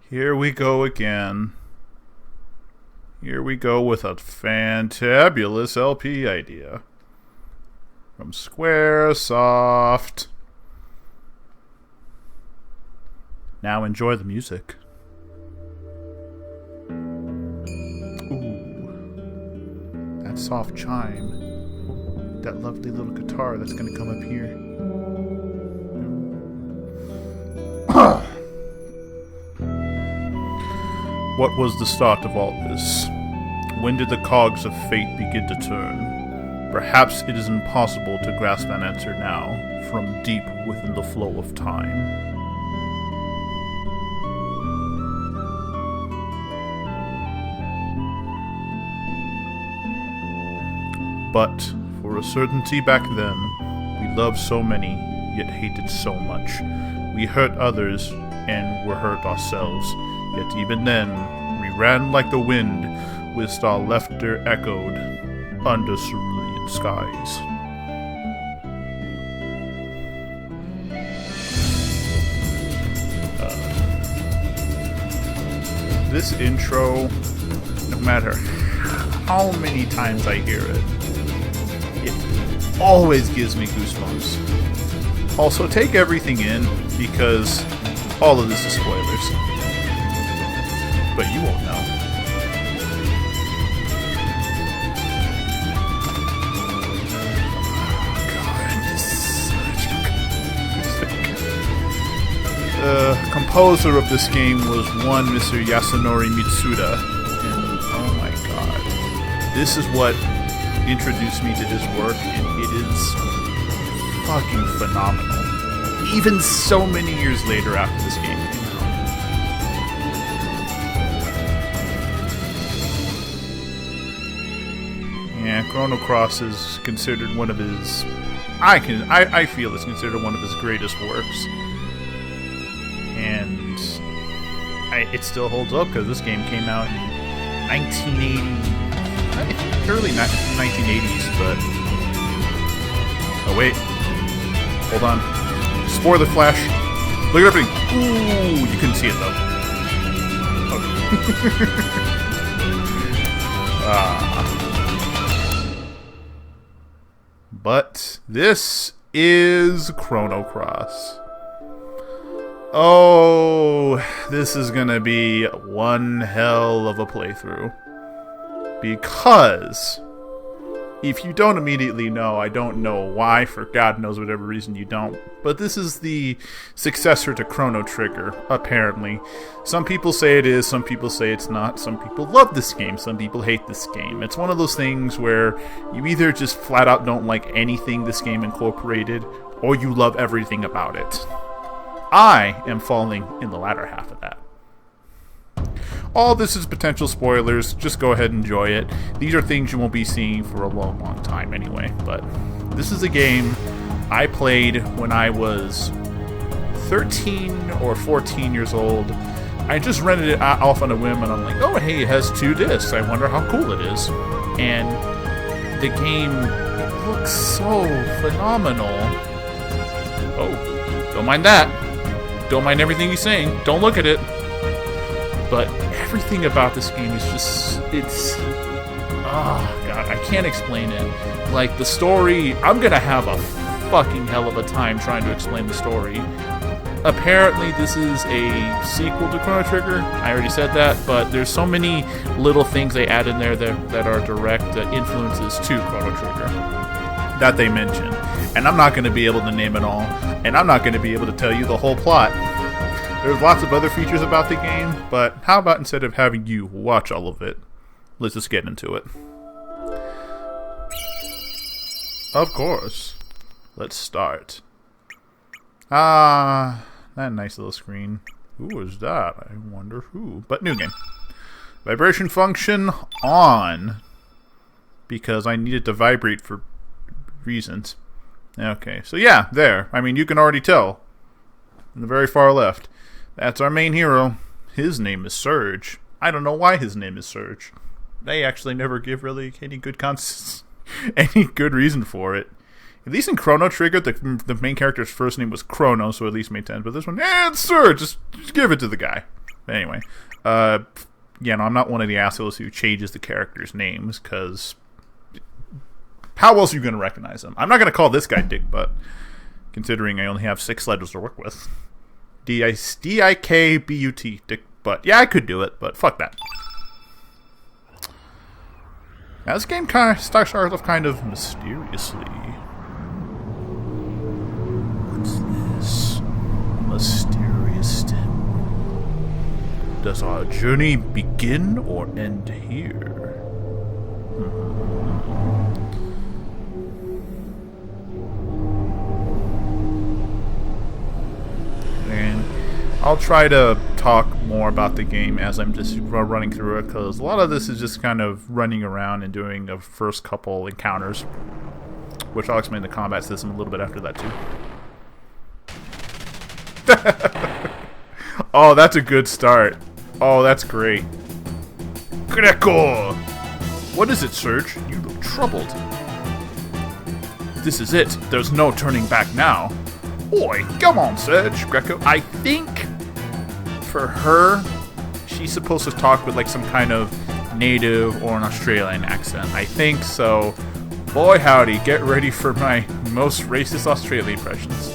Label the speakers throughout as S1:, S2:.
S1: Here we go again. Here we go with a fantabulous LP idea. From Squaresoft. Now enjoy the music. Ooh. That soft chime. That lovely little guitar that's going to come up here. What was the start of all this? When did the cogs of fate begin to turn? Perhaps it is impossible to grasp an answer now, from deep within the flow of time. But, for a certainty back then, we loved so many, yet hated so much. We hurt others, and were hurt ourselves. Yet even then, we ran like the wind, whilst our laughter echoed under cerulean skies. This intro, no matter how many times I hear it, it always gives me goosebumps. Also, take everything in, because all of this is spoilers. But you won't know. Oh god, this is such a good music. The composer of this game was one Mr. Yasunori Mitsuda. And oh my god. This is what introduced me to his work, and it is fucking phenomenal. Even so many years later after this game came out. Yeah, Chrono Cross is considered one of his... I feel it's considered one of his greatest works. And it still holds up because this game came out in 1980... early 1980s, but... Oh wait. Hold on. Spoiler flash. Look at everything. Ooh, you couldn't see it though. Okay. But this is Chrono Cross. Oh, this is gonna be one hell of a playthrough. Because if you don't immediately know, I don't know why, for God knows whatever reason you don't, but this is the successor to Chrono Trigger, apparently. Some people say it is, some people say it's not, some people love this game, some people hate this game. It's one of those things where you either just flat out don't like anything this game incorporated, or you love everything about it. I am falling in the latter half of that. All this is potential spoilers, just go ahead and enjoy it. These are things you won't be seeing for a long, long time anyway, but this is a game I played when I was 13 or 14 years old. I just rented it off on a whim, and I'm like, oh hey, it has 2 discs, I wonder how cool it is. And the game looks so phenomenal. Oh, don't mind that. Don't mind everything he's saying, don't look at it. But everything about this game is just, it's, oh god, I can't explain it. Like, the story, I'm gonna have a fucking hell of a time trying to explain the story. Apparently this is a sequel to Chrono Trigger, I already said that, but there's so many little things they add in there that are direct influences to Chrono Trigger that they mention. And I'm not gonna be able to name it all, and I'm not gonna be able to tell you the whole plot. There's lots of other features about the game, but how about instead of having you watch all of it, let's just get into it. Of course. Let's start. That nice little screen. Who is that? I wonder who. But new game. Vibration function on. Because I need it to vibrate for reasons. Okay, so yeah, there. I mean, you can already tell. In the very far left. That's our main hero. His name is Surge. I don't know why his name is Surge. They actually never give really any good any good reason for it. At least in Chrono Trigger, the main character's first name was Chrono, so at least made sense. But this one, it's Surge. Just give it to the guy. But anyway, yeah, no, I'm not one of the assholes who changes the characters' names, because how else are you going to recognize them? I'm not going to call this guy Dick Butt, considering I only have 6 letters to work with. D-I-K-B-U-T, Dick Butt. Yeah, I could do it, but fuck that. Now, this game kind of starts off kind of mysteriously. What's this? Mysterious step. Does our journey begin or end here? And I'll try to talk more about the game as I'm just running through it, because a lot of this is just kind of running around and doing the first couple encounters, which I'll explain the combat system a little bit after that too. Oh, that's a good start. Oh, that's great. Greco! What is it, Serge? You look troubled. This is it. There's no turning back now. Oi, come on, Serge. Greco. I think for her, she's supposed to talk with like some kind of native or an Australian accent. I think so. Boy, howdy. Get ready for my most racist Australian impressions.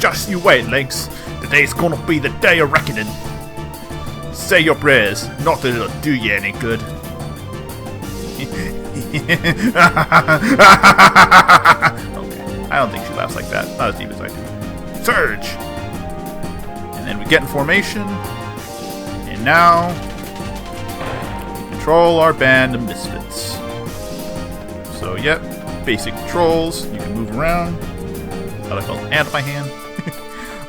S1: Just you wait, Lynx. Today's gonna be the day of reckoning. Say your prayers, not that it'll do you any good. Okay, I don't think she laughs like that. Not as deep as I do. Surge! And then we get in formation. And now, we control our band of misfits. So, yep, basic controls. You can move around. Thought I felt an ant in my hand.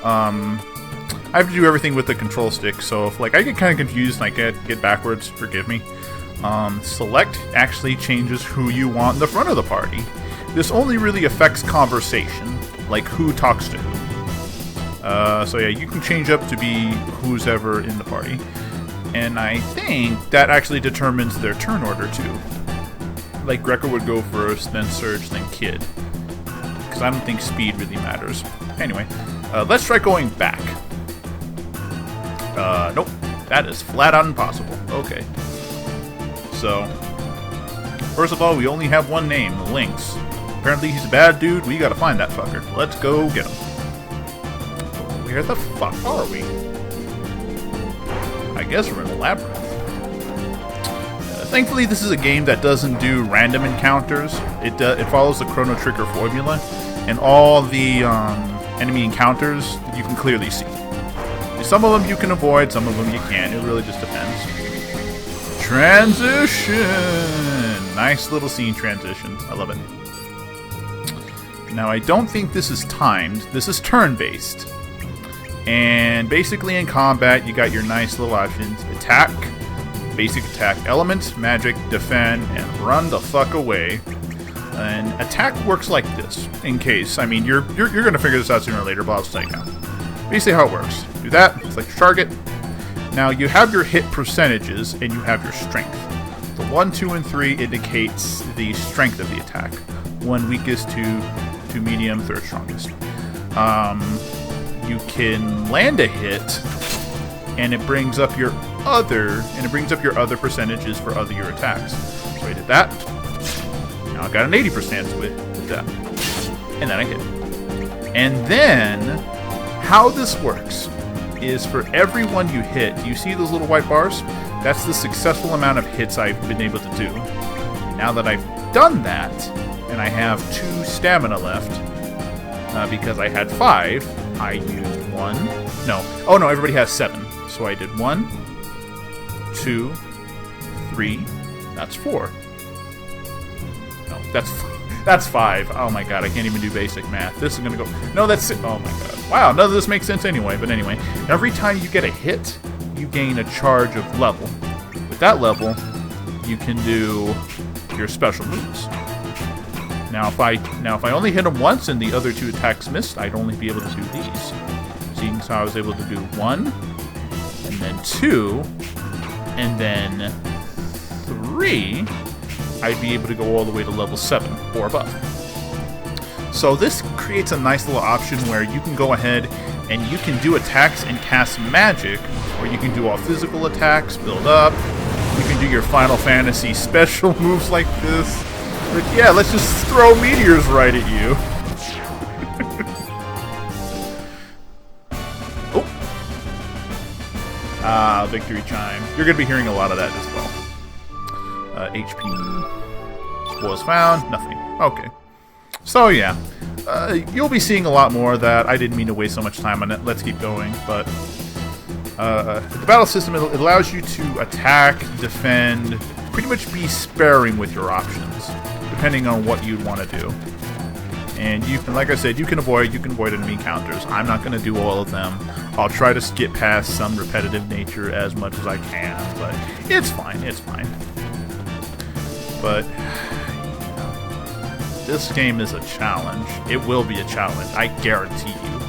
S1: I have to do everything with the control stick, so if like I get kind of confused and I get backwards, forgive me. Select actually changes who you want in the front of the party. This only really affects conversation, like who talks to who. So yeah, you can change up to be who's ever in the party. And I think that actually determines their turn order too. Like Greco would go first, then Surge, then Kid. Because I don't think speed really matters. Anyway, let's try going back. Nope. That is flat out impossible. Okay. So, first of all, we only have one name, Lynx. Apparently he's a bad dude. We gotta find that fucker. Let's go get him. Where the fuck are we? I guess we're in a labyrinth. Thankfully, this is a game that doesn't do random encounters. It follows the Chrono Trigger formula, and all the enemy encounters you can clearly see. Some of them you can avoid, some of them you can't. It really just depends. Transition! Nice little scene transition. I love it. Now, I don't think this is timed. This is turn-based. And basically in combat, you got your nice little options. Attack, basic attack, element, magic, defend, and run the fuck away. And attack works like this, in case. I mean, you're going to figure this out sooner or later, but I'll just tell you now. Basically how it works. Do that, select your target. Now you have your hit percentages and you have your strength. The 1, 2, and 3 indicates the strength of the attack. 1 weakest, 2 medium, 3rd strongest. You can land a hit and it brings up your other percentages for other your attacks. So I did that. Now I got an 80% with that. And then I hit. And then how this works is for every one you hit, do you see those little white bars? That's the successful amount of hits I've been able to do. Now that I've done that, and I have 2 stamina left, because I had 5, I used 1. No. Oh no, everybody has 7. So I did 1, 2, 3. That's 4. No, that's 5. Oh my god, I can't even do basic math. This is gonna go... No, that's... Oh my god. Wow, none of this makes sense anyway. But anyway, every time you get a hit, you gain a charge of level. With that level, you can do your special moves. Now, if I only hit them once and the other 2 attacks missed, I'd only be able to do these. Seeing as how I was able to do 1, and then 2, and then 3... I'd be able to go all the way to level 7 or above. So this creates a nice little option where you can go ahead and you can do attacks and cast magic, or you can do all physical attacks, build up. You can do your Final Fantasy special moves like this. But yeah, let's just throw meteors right at you. Oh. Victory chime. You're going to be hearing a lot of that as well. HP. Was found. Nothing. Okay. So yeah. You'll be seeing a lot more of that. I didn't mean to waste so much time on it. Let's keep going. But the battle system, it allows you to attack, defend, pretty much be sparing with your options, depending on what you'd want to do. And you can, like I said, you can avoid enemy encounters. I'm not going to do all of them. I'll try to skip past some repetitive nature as much as I can, but it's fine, it's fine. But this game is a challenge. It will be a challenge, I guarantee you.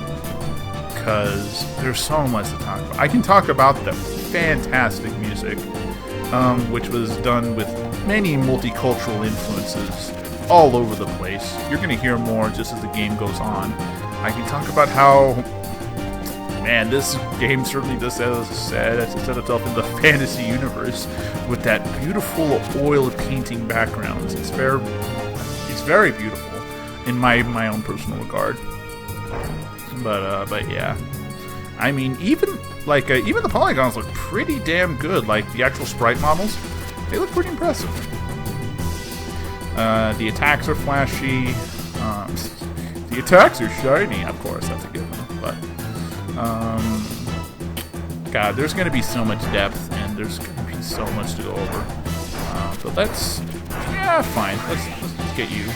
S1: Because there's so much to talk about. I can talk about the fantastic music, which was done with many multicultural influences all over the place. You're going to hear more just as the game goes on. I can talk about how, man, this game certainly does set itself in the fantasy universe with that beautiful oil painting backgrounds. It's very beautiful in my own personal regard. But yeah, I mean, even the polygons look pretty damn good. Like the actual sprite models, they look pretty impressive. The attacks are flashy. The attacks are shiny. Of course, that's a good one. But God, there's going to be so much depth, and there's going to be so much to go over. So that's fine. Let's get you.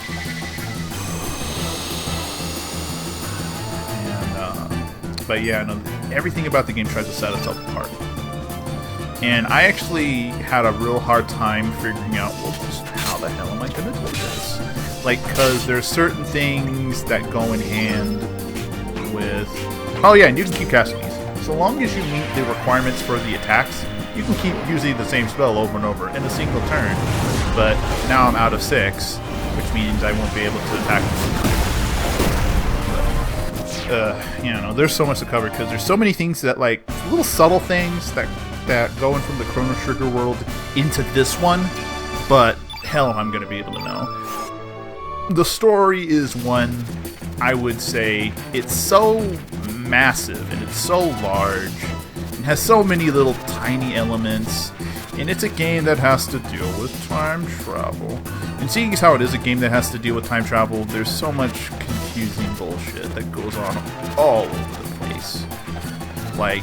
S1: But yeah, no, everything about the game tries to set itself apart. And I actually had a real hard time figuring out, well, just how the hell am I going to do this? Like, because there's certain things that go in hand with... Oh yeah, and you can keep casting these. So long as you meet the requirements for the attacks, you can keep using the same spell over and over in a single turn. But now I'm out of 6, which means I won't be able to attack them. You know, there's so much to cover because there's so many things that, like, little subtle things that go in from the Chrono Trigger world into this one, but hell, I'm going to be able to know. The story is one, I would say, it's so massive and it's so large and has so many little tiny elements, and it's a game that has to deal with time travel. And seeing as how it is a game that has to deal with time travel, there's so much confusing bullshit that goes on all over the place. Like,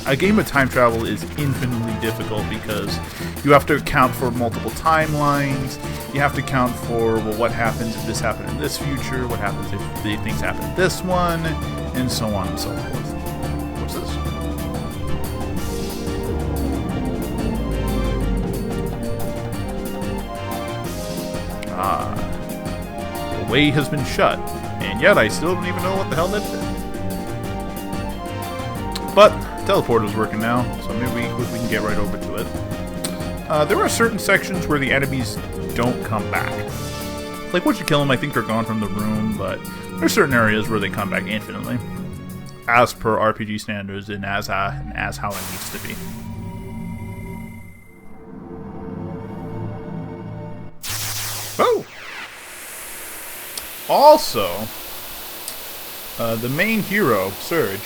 S1: a game of time travel is infinitely difficult because you have to account for multiple timelines, you have to account for, well, what happens if this happened in this future, what happens if the things happen in this one, and so on and so forth. What's this? The way has been shut, and yet I still don't even know what the hell that did. But teleporter's working now, so maybe we can get right over to it. There are certain sections where the enemies don't come back. Like, once you kill them, I think they're gone from the room, but there's certain areas where they come back infinitely, as per RPG standards and as how it needs to be. Oh! Also, the main hero, Surge,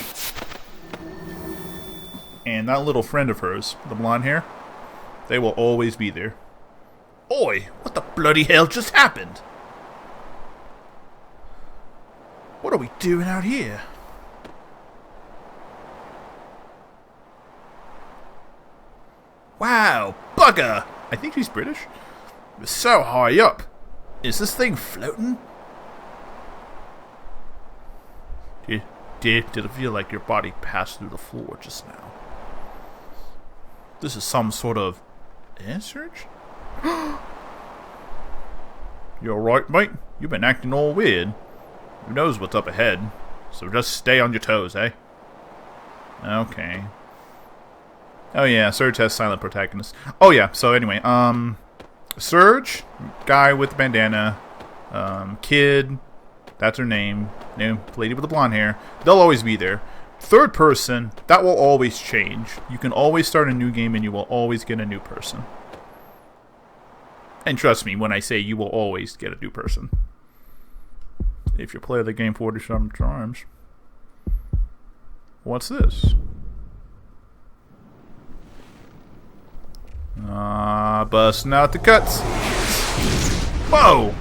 S1: and that little friend of hers, the blonde hair, they will always be there. Oi, what the bloody hell just happened? What are we doing out here? Wow, bugger! I think she's British. We're so high up. Is this thing floating? Did it feel like your body passed through the floor just now? This is some sort of air surge? You alright, mate? You've been acting all weird. Who knows what's up ahead? So just stay on your toes, eh? Okay. Oh yeah, Surge has silent protagonist. Oh yeah, so anyway, Surge, guy with the bandana, kid, That's her name. No, the lady with the blonde hair. They'll always be there. Third person, that will always change. You can always start a new game and you will always get a new person. And trust me when I say you will always get a new person. If you play the game 47 times. What's this? Busting out the cuts. Whoa!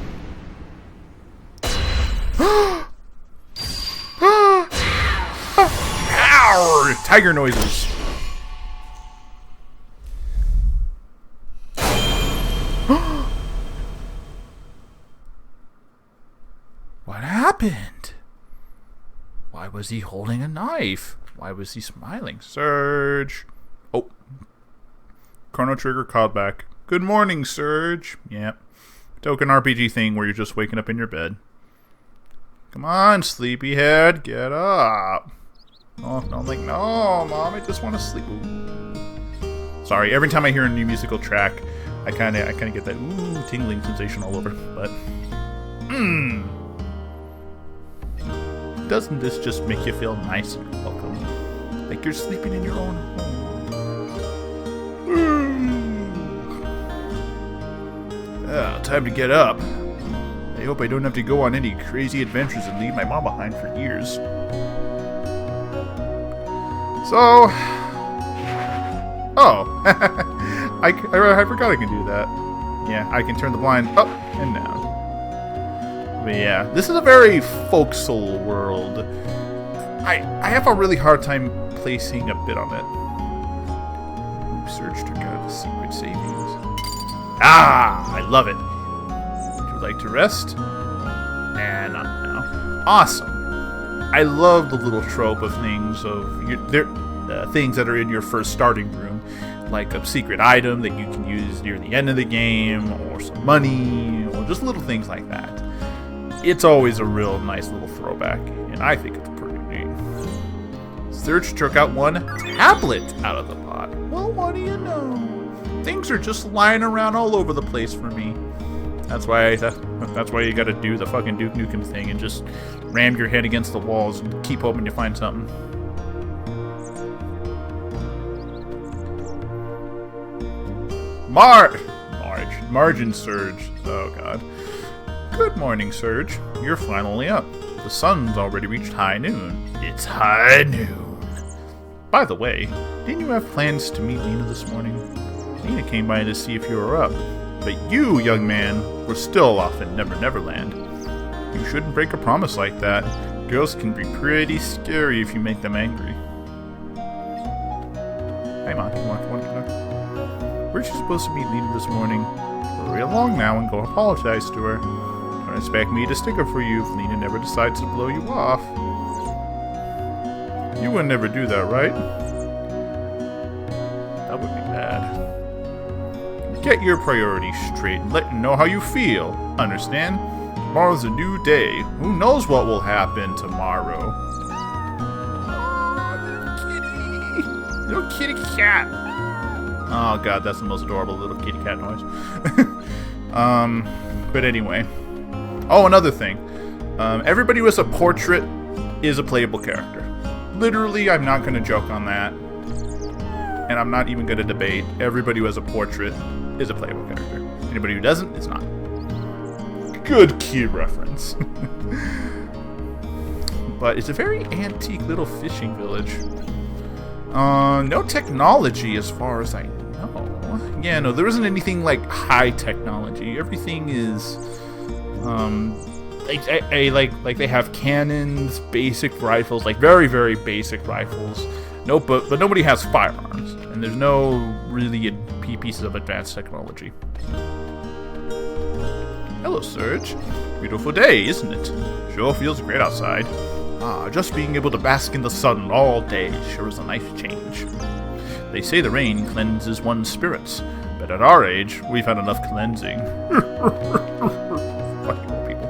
S1: Ow! Tiger noises. What happened? Why was he holding a knife? Why was he smiling? Surge. Oh. Chrono Trigger called back. Good morning, Surge. Yep. Token RPG thing where you're just waking up in your bed. Come on, sleepyhead. Get up. Oh, no, like, no, Mom, I just want to sleep. Ooh. Sorry, every time I hear a new musical track, I kind of get that ooh tingling sensation all over. But, doesn't this just make you feel nice and welcome? Like you're sleeping in your own home. Time to get up. I hope I don't have to go on any crazy adventures and leave my mom behind for years. So... Oh. I forgot I can do that. Yeah, I can turn the blind up and down. But yeah, this is a very folksy world. I have a really hard time placing a bit on it. Surge took out the secret savings. Ah! I love it. Would you like to rest? And not now. Awesome. I love the little trope of things things that are in your first starting room, like a secret item that you can use near the end of the game, or some money, or just little things like that. It's always a real nice little throwback, and I think it's pretty neat. Surge took out one tablet out of the pot. Well, what do you know? Things are just lying around all over the place for me. That's why you gotta do the fucking Duke Nukem thing and just ram your head against the walls and keep hoping to find something. Margin Surge. Oh god. Good morning, Surge. You're finally up. The sun's already reached high noon. It's high noon. By the way, didn't you have plans to meet Nina this morning? Nina came by to see if you were up. But you, young man, were still off in Neverland. You shouldn't break a promise like that. Girls can be pretty scary if you make them angry. Hey, Mom, you want to Weren't you supposed to meet Nina this morning? Hurry along now and go apologize to her. Don't expect me to stick up for you if Nina never decides to blow you off. You would never do that, right? That would be bad. Get your priorities straight and let me know how you feel. Understand? Tomorrow's a new day. Who knows what will happen tomorrow? Oh, little kitty cat. Oh god, that's the most adorable little kitty cat noise. But anyway. Oh, another thing. Everybody with a portrait is a playable character. Literally, I'm not going to joke on that. And I'm not even going to debate. Everybody who has a portrait is a playable character. Anybody who doesn't, is not. Good key reference. But it's a very antique little fishing village. No technology as far as I know. Yeah, no, there isn't anything like high technology. Everything is, like they have cannons, basic rifles, like very, very basic rifles. Nope, but nobody has firearms, and there's no really pieces of advanced technology. Hello, Surge. Beautiful day, isn't it? Sure feels great outside. Just being able to bask in the sun all day sure is a nice change. They say the rain cleanses one's spirits, but at our age, we've had enough cleansing. Fucking old people.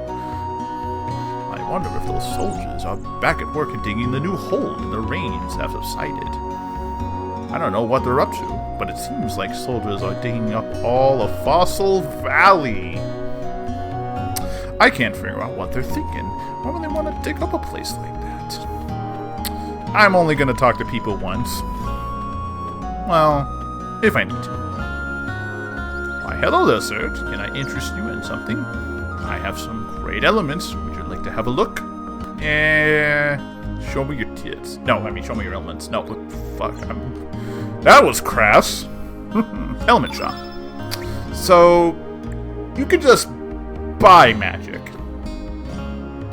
S1: I wonder if those soldiers are back at work digging the new hole the rains have subsided. I don't know what they're up to, but it seems like soldiers are digging up all of Fossil Valley. I can't figure out what they're thinking. Why would they want to dig up a place like that? I'm only going to talk to people once. Well, if I need to. Why, hello there, sir. Can I interest you in something? I have some great elements. Would you like to have a look? Show me your tits. No, I mean, show me your elements. No, fuck. That was crass. Element shop. So, you could just buy magic.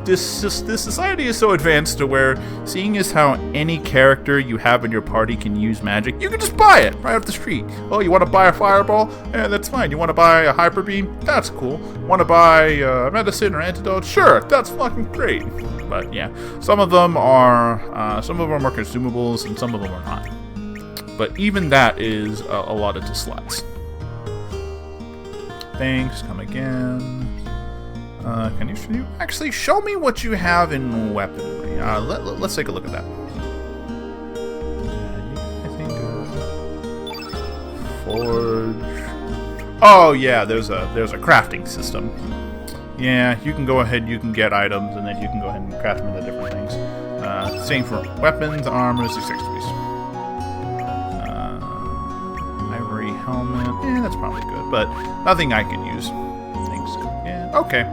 S1: This society is so advanced to where, seeing as how any character you have in your party can use magic, you can just buy it right off the street. Oh, you want to buy a fireball? Yeah, that's fine. You want to buy a hyper beam? That's cool. Want to buy medicine or antidote? Sure, that's fucking great. But yeah, some of them are consumables, and some of them are not. But even that is allotted to slots. Thanks. Come again. Can you actually show me what you have in weaponry? Let's take a look at that. I think forge. Oh yeah, there's a crafting system. Yeah, you can go ahead. You can get items, and then you can go ahead and craft them into different things. Same for weapons, armors, accessories. Ivory helmet. Yeah, that's probably good, but nothing I can use. Thanks. Yeah. Okay.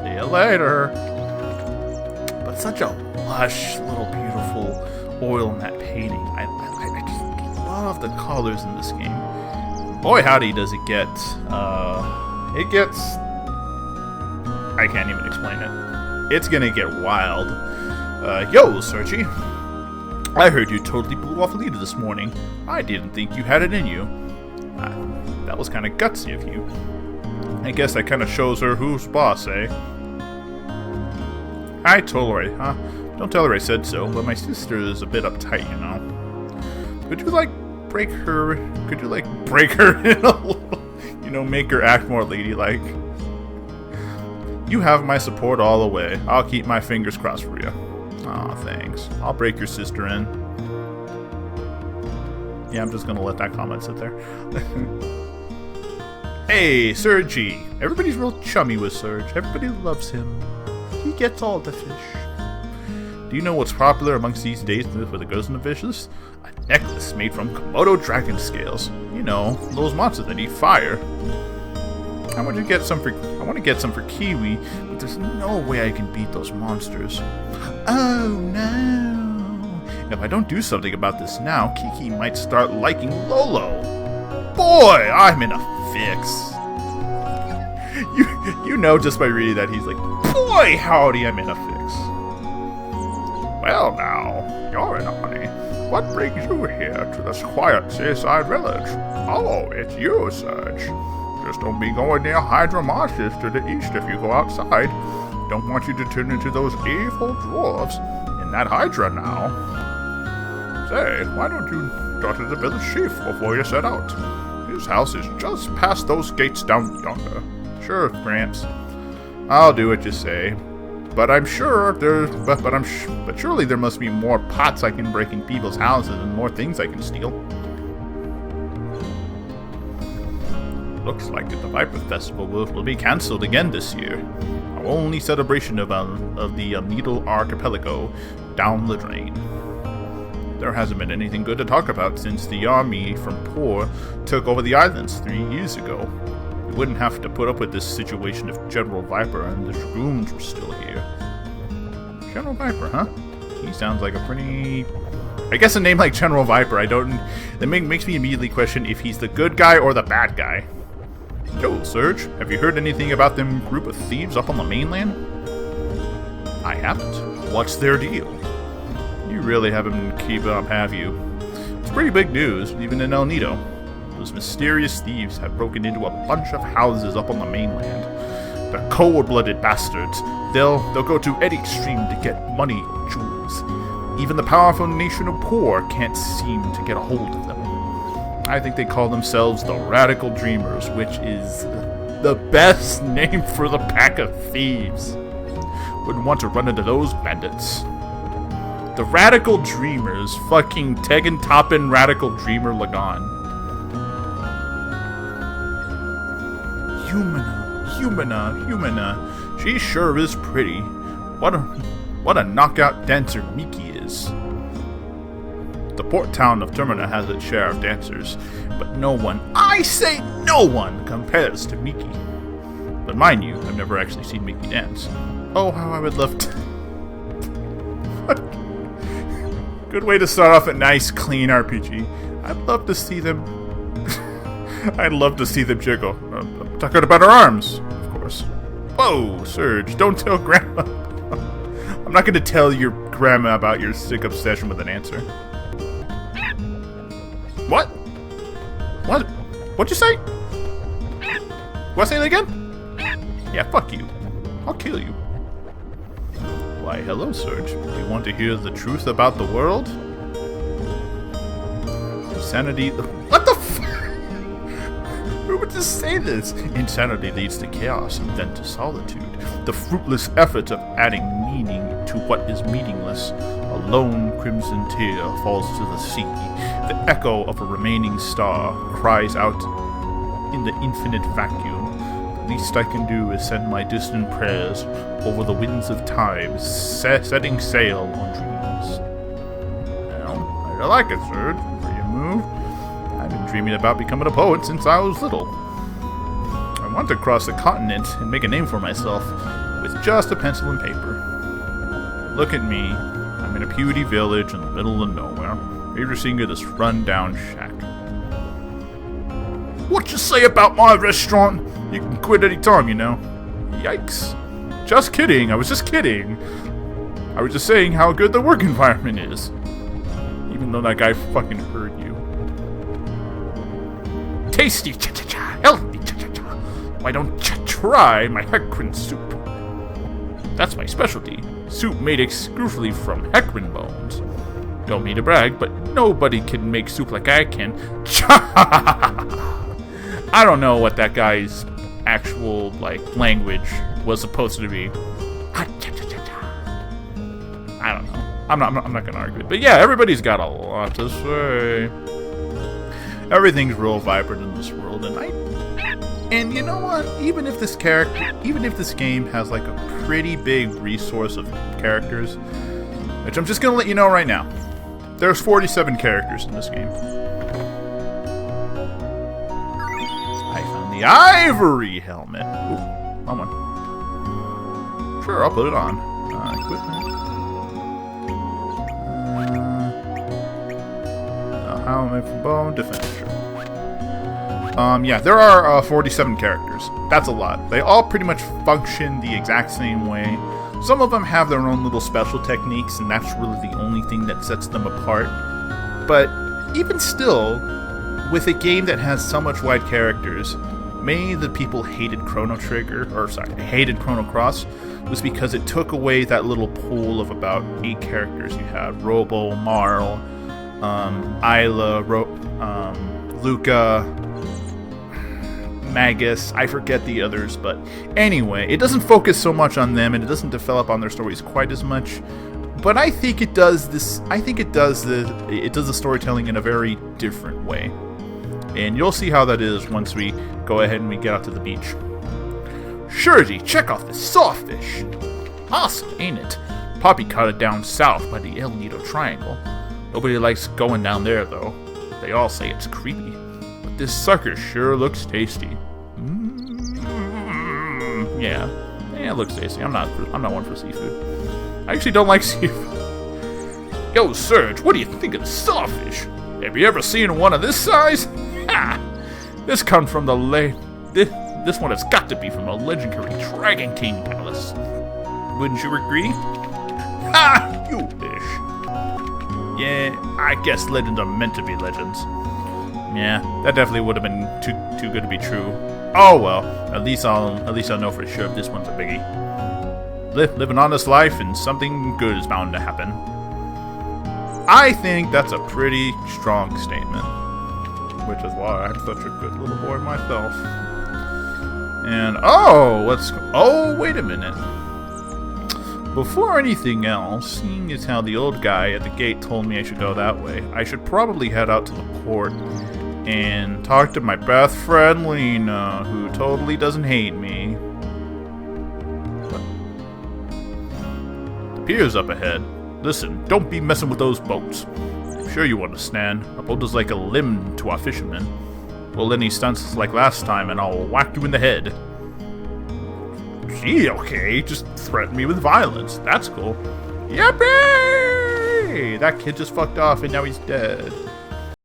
S1: See you later. But such a lush, little, beautiful oil matte painting. I just love the colors in this game. Boy, howdy, does it get. It gets. I can't even explain it. It's gonna get wild. Yo, Sergi. I heard you totally blew off a leader this morning. I didn't think you had it in you. That was kind of gutsy of you. I guess that kind of shows her who's boss, eh? I told her, huh? Don't tell her I said so, but my sister is a bit uptight, you know. Could you, break her in a little? You know, make her act more ladylike. You have my support all the way. I'll keep my fingers crossed for you. Aw, thanks. I'll break your sister in. Yeah, I'm just gonna let that comment sit there. Hey, Sergi. Everybody's real chummy with Serge. Everybody loves him. He gets all the fish. Do you know what's popular amongst these days for the girls and the fishes? A necklace made from Komodo dragon scales. You know, those monsters that eat fire. I want to get some for Kiwi, but there's no way I can beat those monsters. Oh no! If I don't do something about this now, Kiki might start liking Lolo. Boy, I'm in a fix. You know just by reading that he's like, boy, howdy, I'm in a fix. Well now, you're in a honey. What brings you here to this quiet seaside village? Oh, it's you, Serge. Just don't be going near Hydra marshes to the east if you go outside. Don't want you to turn into those evil dwarves in that Hydra now. Say, why don't you talk to the village chief before you set out? His house is just past those gates down yonder. Sure, Gramps. I'll do what you say. But I'm sure but surely there must be more pots I can break in people's houses and more things I can steal. Looks like the Viper Festival will be cancelled again this year. Our only celebration of the Needle Archipelago down the drain. There hasn't been anything good to talk about since the army from Poor took over the islands 3 years ago. We wouldn't have to put up with this situation if General Viper and the Dragoons were still here. General Viper, huh? He sounds like a pretty... I guess a name like General Viper, that makes me immediately question if he's the good guy or the bad guy. Yo, Serge, have you heard anything about them group of thieves up on the mainland? I haven't. What's their deal? You really haven't keep up, have you? It's pretty big news, even in El Nido. Those mysterious thieves have broken into a bunch of houses up on the mainland. The cold-blooded bastards. They'll go to any extreme to get money or jewels. Even the powerful nation of Poor can't seem to get a hold of them. I think they call themselves the Radical Dreamers, which is the best name for the pack of thieves. Wouldn't want to run into those bandits. The Radical Dreamers, fucking Tegan Toppin Radical Dreamer Lagan. Humana. She sure is pretty. What a knockout dancer Miki is. The port town of Termina has its share of dancers, but no one, I say no one, compares to Miki. But mind you, I've never actually seen Miki dance. Oh, how I would love to. Good way to start off a nice, clean RPG. I'd love to see them. I'd love to see them jiggle. Talk about her arms, of course. Whoa, Surge, don't tell Grandma. I'm not going to tell your grandma about your sick obsession with an answer. What? What? What'd you say? Want to say that again? Yeah, fuck you. I'll kill you. Why, hello, Surge. Do you want to hear the truth about the world? Insanity... What the fuck? Who would just say this? Insanity leads to chaos and then to solitude. The fruitless effort of adding meaning to what is meaningless. A lone crimson tear falls to the sea. The echo of a remaining star cries out in the infinite vacuum. The least I can do is send my distant prayers over the winds of time, setting sail on dreams. Well, I like it, Surge. Where you move? I've been dreaming about becoming a poet since I was little. I want to cross the continent and make a name for myself with just a pencil and paper. Look at me. I'm in a puny village in the middle of nowhere, overseeing this run-down shack. What you say about my restaurant? You can quit any time, you know. Yikes. Just kidding. I was just kidding. I was just saying how good the work environment is. Even though that guy fucking heard you. Tasty, cha-cha-cha. Healthy, cha-cha-cha. Why don't you try my Hecarim soup? That's my specialty. Soup made exclusively from Hecarim bones. Don't mean to brag, but nobody can make soup like I can. I don't know what that guy's actual language was supposed to be. I don't know. I'm not gonna argue it. But yeah, everybody's got a lot to say. Everything's real vibrant in this world, and you know what? Even if this game has a pretty big resource of characters, which I'm just gonna let you know right now, there's 47 characters in this game. I found the ivory helmet. Ooh, wrong one. Sure, I'll put it on. Equipment. Helmet for bone defense. Yeah, there are 47 characters. That's a lot. They all pretty much function the exact same way. Some of them have their own little special techniques, and that's really the only thing that sets them apart. But even still, with a game that has so much wide characters, many of the people hated Chrono Cross was because it took away that little pool of about 8 characters you had. Robo, Marl, Isla, Luca, Magus, I forget the others, but anyway, it doesn't focus so much on them, and it doesn't develop on their stories quite as much. But I think it does this. I think it does the storytelling in a very different way, and you'll see how that is once we go ahead and we get out to the beach. Shurdy, check out this sawfish. Awesome, ain't it? Poppy caught it down south by the El Nido Triangle. Nobody likes going down there, though. They all say it's creepy. But this sucker sure looks tasty. Yeah, it looks tasty. I'm not one for seafood. I actually don't like seafood. Yo, Surge, what do you think of the sawfish? Have you ever seen one of this size? Ha! This comes from this one has got to be from the legendary Dragon King Palace. Wouldn't you agree? Ha! You fish. Yeah, I guess legends are meant to be legends. Yeah, that definitely would have been too good to be true. Oh well, at least I'll know for sure if this one's a biggie. Live an honest life and something good is bound to happen. I think that's a pretty strong statement, which is why I'm such a good little boy myself. And wait a minute. Before anything else, seeing as how the old guy at the gate told me I should go that way, I should probably head out to the port and talk to my best friend Lena, who totally doesn't hate me. What? Pier's up ahead. Listen, don't be messing with those boats. I'm sure you understand. A boat is like a limb to our fishermen. Pull any stunts like last time and I'll whack you in the head. Gee, okay, just threaten me with violence. That's cool. Yippee! That kid just fucked off and now he's dead.